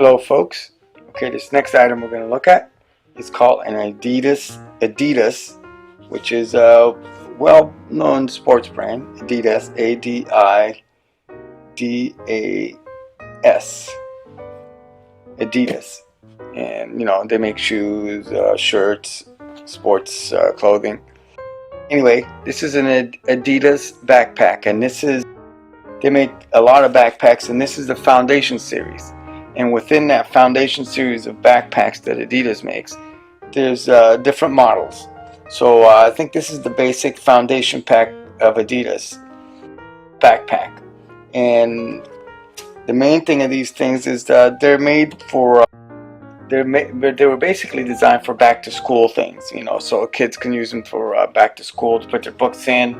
Hello folks. Okay, this next item we're going to look at is called an Adidas, which is a well-known sports brand. Adidas, A-D-I-D-A-S. Adidas. And they make shoes, shirts, sports clothing. Anyway, this is an Adidas backpack, and they make a lot of backpacks, and this is the Foundation series. And within that Foundation series of backpacks that Adidas makes, there's different models. So I think this is the basic Foundation pack of Adidas backpack. And the main thing of these things is that they're made for they were basically designed for back to school things, so kids can use them for back to school to put their books in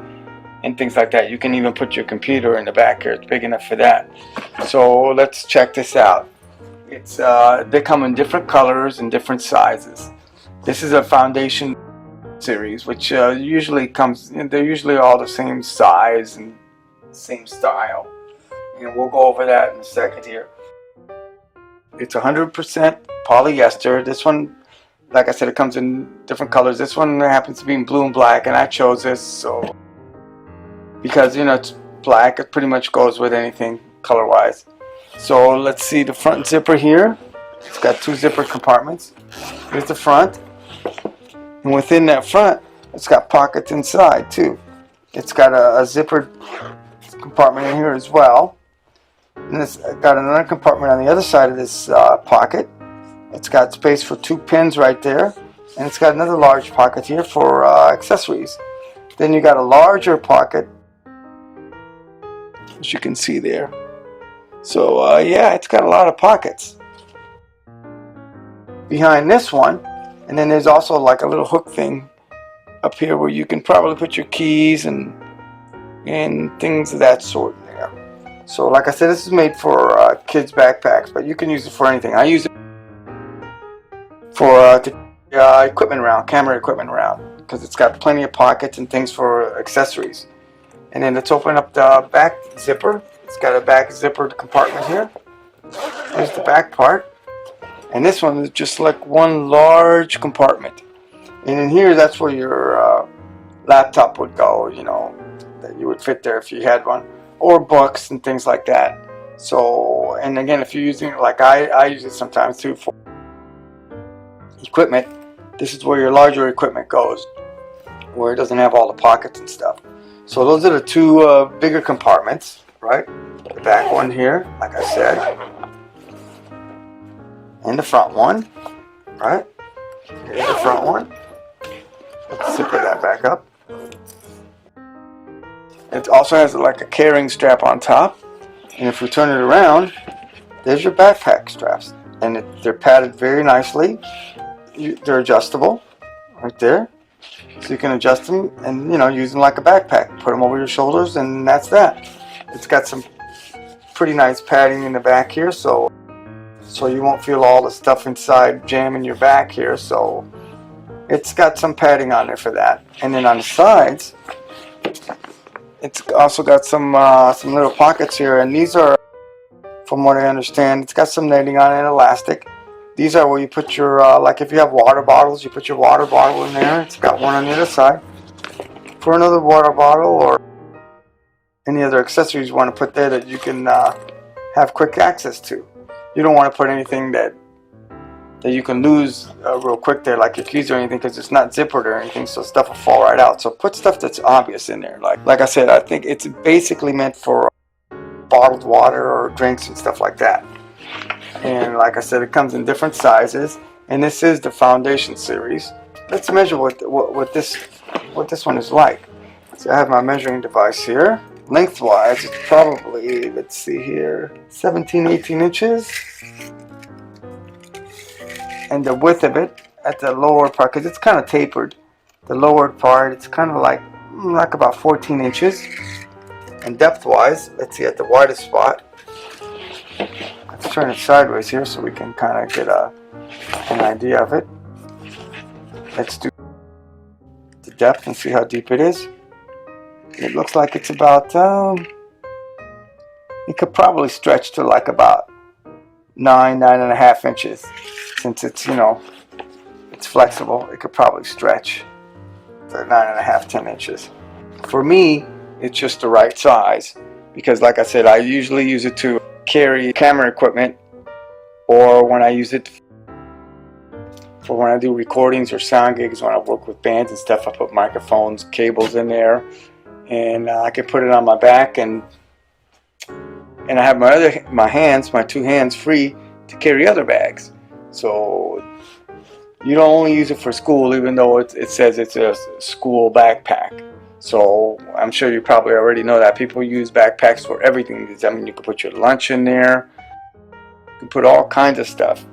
and things like that. You can even put your computer in the back here. It's big enough for that. So let's check this out. They come in different colors and different sizes. This is a Foundation series, which they're usually all the same size and same style. And we'll go over that in a second here. It's 100% polyester. This one, like I said, it comes in different colors. This one happens to be in blue and black, and I chose this because it's black. It pretty much goes with anything color-wise. So let's see the front zipper here. It's got two zipper compartments. Here's the front, and within that front, it's got pockets inside too. It's got a zippered compartment in here as well. And it's got another compartment on the other side of this pocket. It's got space for two pins right there, and it's got another large pocket here for accessories. Then you got a larger pocket, as you can see there. So yeah, it's got a lot of pockets behind this one. And then there's also like a little hook thing up here where you can probably put your keys and things of that sort in there. So like I said, this is made for kids backpacks, but you can use it for anything. I use it for equipment around, camera equipment around, because it's got plenty of pockets and things for accessories. And then let's open up the back zipper. It's got a back zippered compartment here. There's the back part. And this one is just like one large compartment. And in here, that's where your laptop would go, that you would fit there if you had one. Or books and things like that. So, and again, if you're using it, like I use it sometimes too for equipment, this is where your larger equipment goes, where it doesn't have all the pockets and stuff. So those are the two bigger compartments, right? The back one here, like I said, and the front one, right? Here's the front one. Let's zipper that back up. It also has like a carrying strap on top, and if we turn it around, there's your backpack straps, and they're padded very nicely. They're adjustable right there, so you can adjust them and use them like a backpack. Put them over your shoulders, and that's that. It's got some pretty nice padding in the back here, so you won't feel all the stuff inside jamming your back here. So it's got some padding on there for that. And then on the sides, it's also got some little pockets here, and these are, from what I understand, it's got some netting on it and elastic. These are where you put your, like if you have water bottles, you put your water bottle in there. It's got one on the other side for another water bottle, or any other accessories you want to put there that you can have quick access to. You don't want to put anything that you can lose real quick there, like your keys or anything, because it's not zippered or anything, so stuff will fall right out. So put stuff that's obvious in there. Like I said, I think it's basically meant for bottled water or drinks and stuff like that. And like I said, it comes in different sizes, and this is the Foundation series. Let's measure what this one is like. So I have my measuring device here. Lengthwise, it's probably, let's see here, 17-18 inches. And the width of it at the lower part, because it's kind of tapered, the lower part, it's kind of like about 14 inches. And depth-wise, let's see at the widest spot. Let's turn it sideways here so we can kind of get an idea of it. Let's do the depth and see how deep it is. It looks like it's about, it could probably stretch to like about 9.5 inches. Since it's, you know, it's flexible, it could probably stretch to 9.5, 10 inches. For me, it's just the right size because, like I said, I usually use it to carry camera equipment, or when I use it for when I do recordings or sound gigs, when I work with bands and stuff. I put microphones, cables in there, and I can put it on my back, and I have my two hands free to carry other bags. So you don't only use it for school, even though it says it's a school backpack. So I'm sure you probably already know that people use backpacks for everything. I mean, you can put your lunch in there, you can put all kinds of stuff.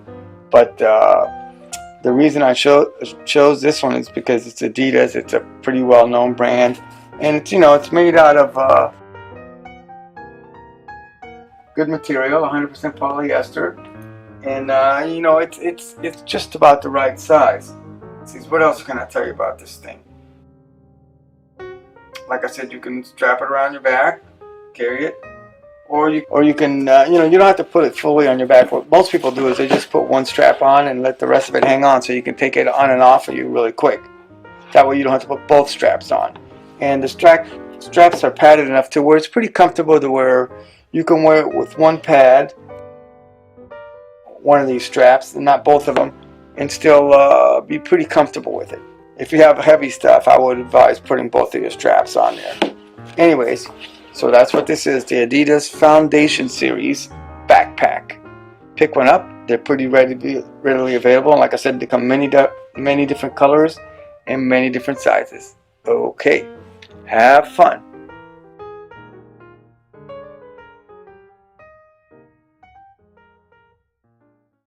But the reason I chose this one is because it's Adidas. It's a pretty well-known brand, and it's, you know, it's made out of good material, 100% polyester, and you know, it's just about the right size. See, what else can I tell you about this thing? Like I said, you can strap it around your back, carry it, or you can you know, you don't have to put it fully on your back. What most people do is they just put one strap on and let the rest of it hang on, so you can take it on and off of you really quick. That way you don't have to put both straps on. And the straps are padded enough to where it's pretty comfortable, to where you can wear it with one pad, one of these straps, and not both of them, and still be pretty comfortable with it. If you have heavy stuff, I would advise putting both of your straps on there. Anyways, so that's what this is, the Adidas Foundation Series backpack. Pick one up. They're pretty readily available. And like I said, they come many different colors and many different sizes. Okay, have fun.